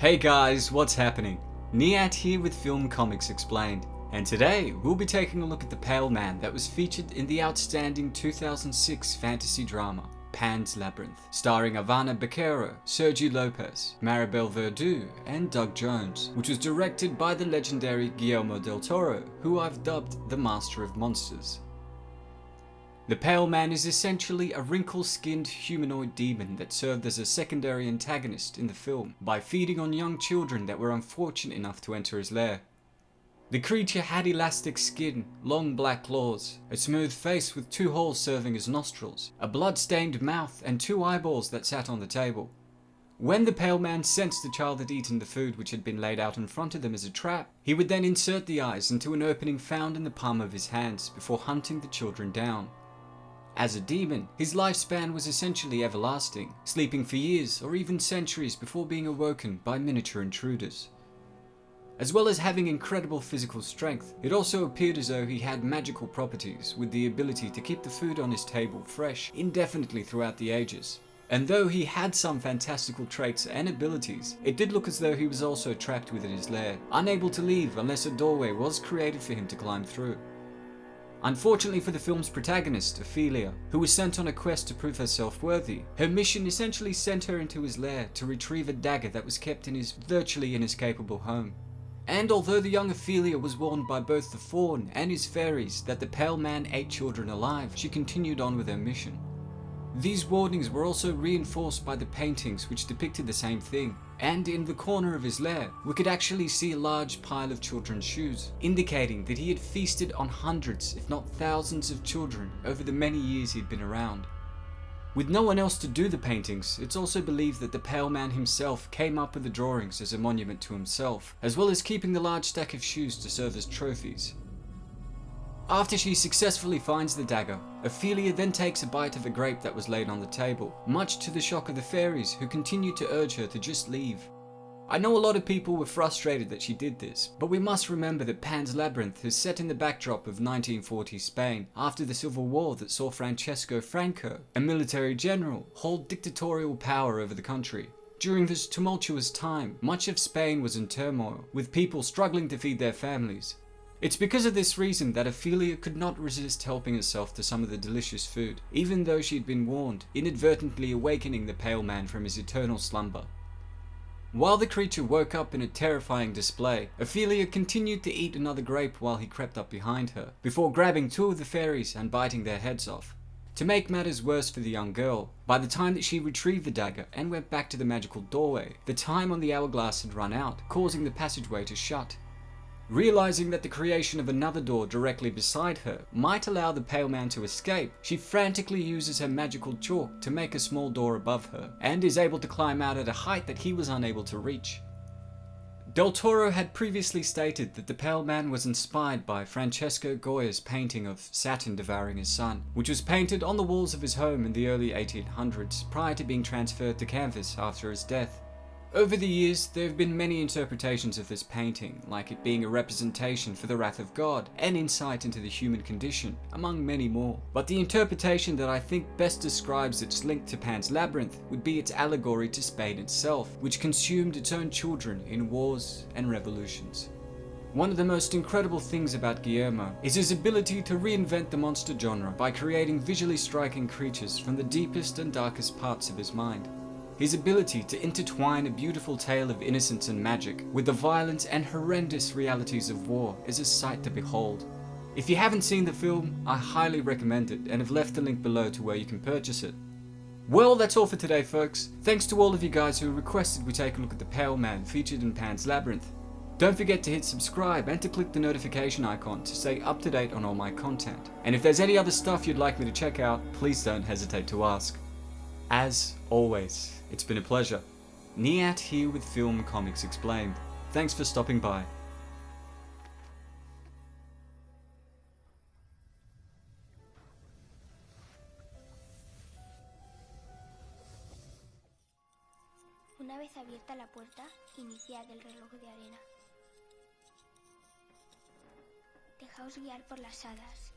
Hey guys, what's happening? Niyat here with Film Comics Explained, and today we'll be taking a look at the Pale Man that was featured in the outstanding 2006 fantasy drama Pan's Labyrinth, starring Ivana Baquero, Sergi Lopez, Maribel Verdú, and Doug Jones, which was directed by the legendary Guillermo del Toro, who I've dubbed the Master of Monsters. The Pale Man is essentially a wrinkle-skinned humanoid demon that served as a secondary antagonist in the film by feeding on young children that were unfortunate enough to enter his lair. The creature had elastic skin, long black claws, a smooth face with 2 holes serving as nostrils, a blood-stained mouth, and 2 eyeballs that sat on the table. When the Pale Man sensed the child had eaten the food which had been laid out in front of them as a trap, he would then insert the eyes into an opening found in the palm of his hands before hunting the children down. As a demon, his lifespan was essentially everlasting, sleeping for years or even centuries before being awoken by miniature intruders. As well as having incredible physical strength, it also appeared as though he had magical properties with the ability to keep the food on his table fresh indefinitely throughout the ages. And though he had some fantastical traits and abilities, it did look as though he was also trapped within his lair, unable to leave unless a doorway was created for him to climb through. Unfortunately for the film's protagonist, Ophelia, who was sent on a quest to prove herself worthy, her mission essentially sent her into his lair to retrieve a dagger that was kept in his virtually inescapable home. And although the young Ophelia was warned by both the Faun and his fairies that the Pale Man ate children alive, she continued on with her mission. These warnings were also reinforced by the paintings which depicted the same thing, and in the corner of his lair, we could actually see a large pile of children's shoes, indicating that he had feasted on hundreds, if not thousands of children over the many years he'd been around. With no one else to do the paintings, it's also believed that the Pale Man himself came up with the drawings as a monument to himself, as well as keeping the large stack of shoes to serve as trophies. After she successfully finds the dagger, Ophelia then takes a bite of a grape that was laid on the table, much to the shock of the fairies, who continued to urge her to just leave. I know a lot of people were frustrated that she did this, but we must remember that Pan's Labyrinth is set in the backdrop of 1940s Spain, after the Civil War that saw Francisco Franco, a military general, hold dictatorial power over the country. During this tumultuous time, much of Spain was in turmoil, with people struggling to feed their families. It's because of this reason that Ophelia could not resist helping herself to some of the delicious food, even though she had been warned, inadvertently awakening the Pale Man from his eternal slumber. While the creature woke up in a terrifying display, Ophelia continued to eat another grape while he crept up behind her, before grabbing 2 of the fairies and biting their heads off. To make matters worse for the young girl, by the time that she retrieved the dagger and went back to the magical doorway, the time on the hourglass had run out, causing the passageway to shut. Realizing that the creation of another door directly beside her might allow the Pale Man to escape, she frantically uses her magical chalk to make a small door above her, and is able to climb out at a height that he was unable to reach. Del Toro had previously stated that the Pale Man was inspired by Francesco Goya's painting of Saturn devouring his son, which was painted on the walls of his home in the early 1800s prior to being transferred to canvas after his death. Over the years, there have been many interpretations of this painting, like it being a representation for the wrath of God and insight into the human condition, among many more. But the interpretation that I think best describes its link to Pan's Labyrinth would be its allegory to Spain itself, which consumed its own children in wars and revolutions. One of the most incredible things about Guillermo is his ability to reinvent the monster genre by creating visually striking creatures from the deepest and darkest parts of his mind. His ability to intertwine a beautiful tale of innocence and magic with the violence and horrendous realities of war is a sight to behold. If you haven't seen the film, I highly recommend it and have left the link below to where you can purchase it. Well, that's all for today, folks. Thanks to all of you guys who requested we take a look at the Pale Man featured in Pan's Labyrinth. Don't forget to hit subscribe and to click the notification icon to stay up to date on all my content. And if there's any other stuff you'd like me to check out, please don't hesitate to ask. As always, it's been a pleasure. Niyat here with Film Comics Explained. Thanks for stopping by. Una vez abierta la puerta, iniciad el reloj de arena. Dejaos guiar por las hadas.